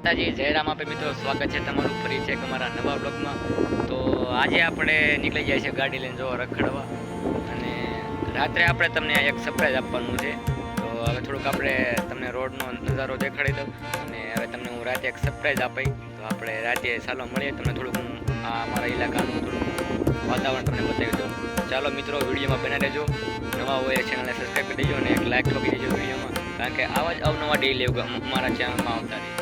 માતાજી, જય રામ આપે મિત્રો, સ્વાગત છે તમારું ફરી છે અમારા નવા બ્લોગમાં। તો આજે આપણે નીકળી જાય છે ગાડી લઈને જોવા રખડવા, અને રાત્રે આપણે તમને એક સરપ્રાઈઝ આપવાનું છે। તો હવે થોડુંક આપણે તમને રોડનો નજારો દેખાડી દઉં, અને હવે તમને હું રાતે એક સરપ્રાઈઝ આપી। તો આપણે રાતે ચાલો મળીએ, તમને થોડુંક હું આ અમારા ઇલાકાનું થોડુંક વાતાવરણ તમને બતાવી દઉં। ચાલો મિત્રો, વિડીયોમાં બના રહેજો। નવા હોય ચેનલને સબસ્ક્રાઈબ કરી દેજો અને એક લાઈક ઠોકી દેજો વિડીયોમાં, કારણ કે આવા જ અવનવા ડેઈલી અમારા ચેનલમાં આવતા રહે।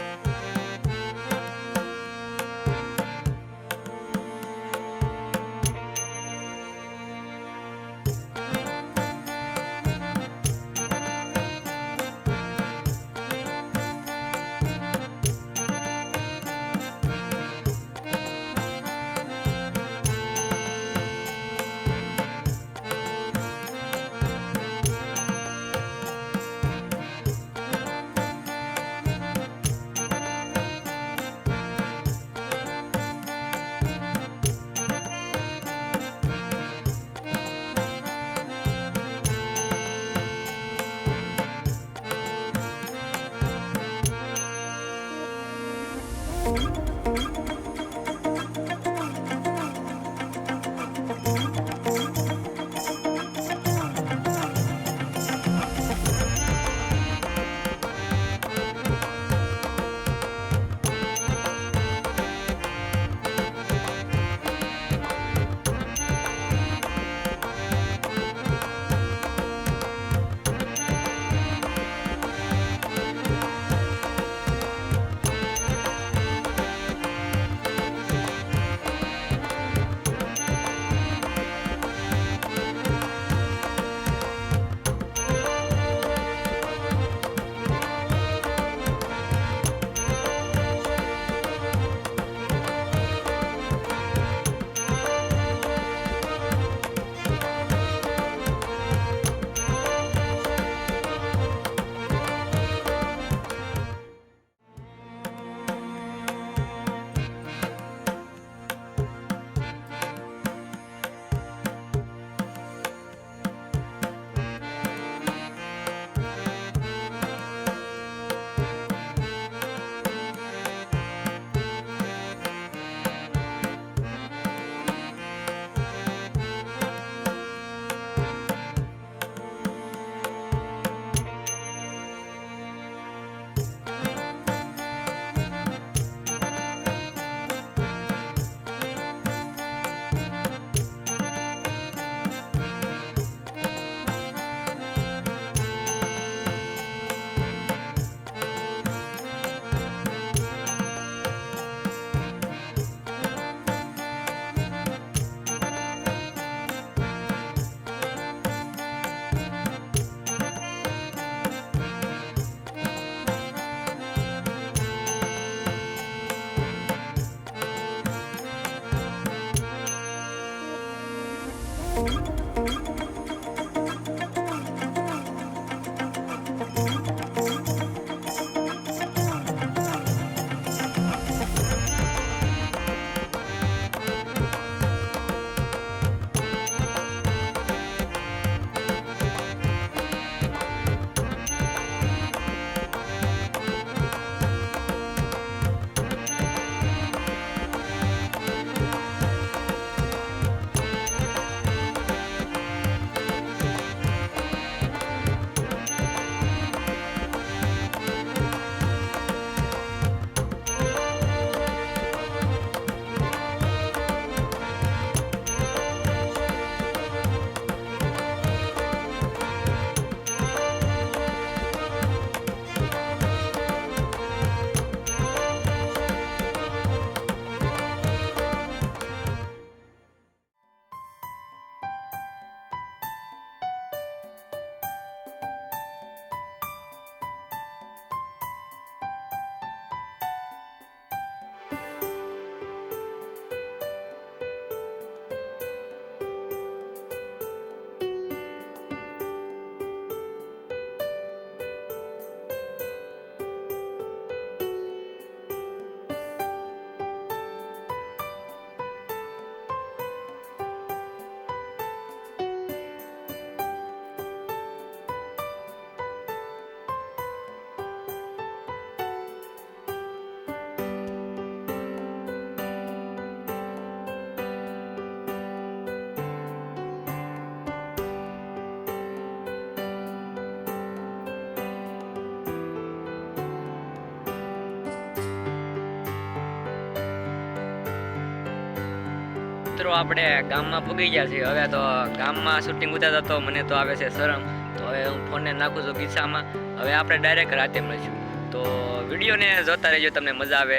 મિત્રો આપણે ગામમાં પૂગી ગયા છીએ. હવે તો ગામમાં શૂટિંગ ઉતારતા તો મને તો આવે છે શરમ, તો હવે હું ફોનને નાખું છું ખિસ્સામાં. હવે આપણે ડાયરેક્ટ રાતે મળીશું. તો વિડીયોને જોતા રહેજો, તમને મજા આવે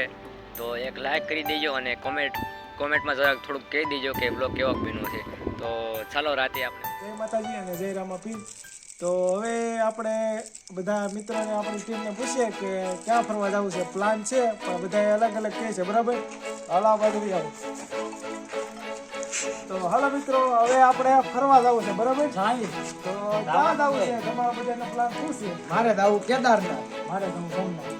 તો એક લાઈક કરી દેજો અને કોમેન્ટમાં જરાક થોડુંક કહી દેજો કે બ્લોગ કેવો બન્યો છે. તો ચાલો રાતે આપણે જય માતાજી અને જય રામાપીર. તો હવે આપણે બધા મિત્રોને આપણી ટીમને પૂછીએ કે ક્યાં ફરવા જવું છે. પ્લાન છે પણ બધા અલગ અલગ કહે છે, બરાબર? હાલો આ બાજુ આવો. તો હાલો મિત્રો, હવે આપણે ફરવા જવું છે, બરાબર? તો ક્યાં જવું છે તમારા બધાનો પ્લાન શું છે? મારે તો આવું કેદારનાથ. મારે તો સોમનાથ.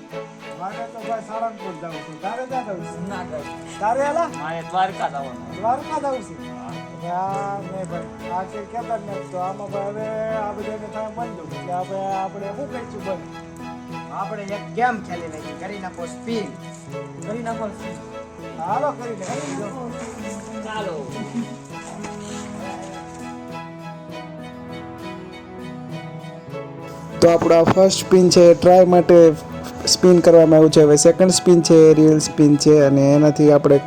મારે તો ભાઈ સાળંગપુર જવું છે. તારે ક્યાં જવું છે? જુનાગઢ. તારે હાલા મારે દ્વારકા જવાનું. દ્વારકા જવું છે. આ નહીં ભાઈ, આ કે કેદારનાથ. તો આમાં ભાઈ હવે આ બધાને થાય મન દઉં એટલે આપણે શું કહીશું ભાઈ? આપણે એક ગેમ ખેલી નાખી, કરી નાખો સ્પિન. કરી નાખો spin. હાલો કરી લે. ચાલો. તો આપણો આ ફર્સ્ટ સ્પિન છે, ટ્રાય માટે સ્પિન કરવામાં આવ્યું છે. હવે સેકન્ડ સ્પિન છે, રિયલ સ્પિન છે, અને એનાથી આપણે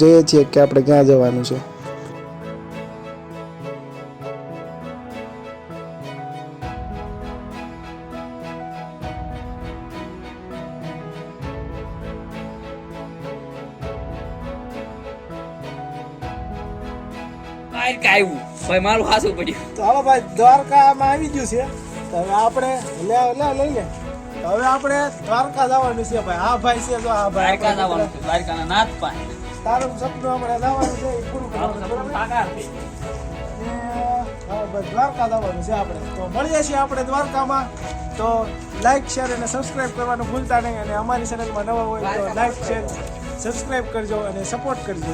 જોઈએ છીએ કે આપણે ક્યાં જવાનું છે. દ્વારકા આવ્યું. ભાઈ મારું હાસું પડ્યું. તો હાલો ભાઈ, દ્વારકામાં આવી ગયું છે. તો હવે આપણે લઈ લે. તો હવે આપણે દ્વારકા જવાનું છે ભાઈ. હા ભાઈ છે, જો હા ભાઈ દ્વારકા જવાનું છે. દ્વારકાના નાથ પાસે. તારું સપનું આપણે જવાનું છે, એ પૂરું કરવાનું છે, બરાબર? સાકાર થઈ. ને હા ભાઈ, દ્વારકા જવાનું છે આપણે. તો મળીએ છીએ આપણે દ્વારકામાં. તો લાઈક, શેર અને સબસ્ક્રાઇબ કરવાનું ભૂલતા નહીં. અને અમારી ચેનલમાં નવા હોય તો લાઈક, શેર, સબસ્ક્રાઇબ કરજો અને સપોર્ટ કરજો.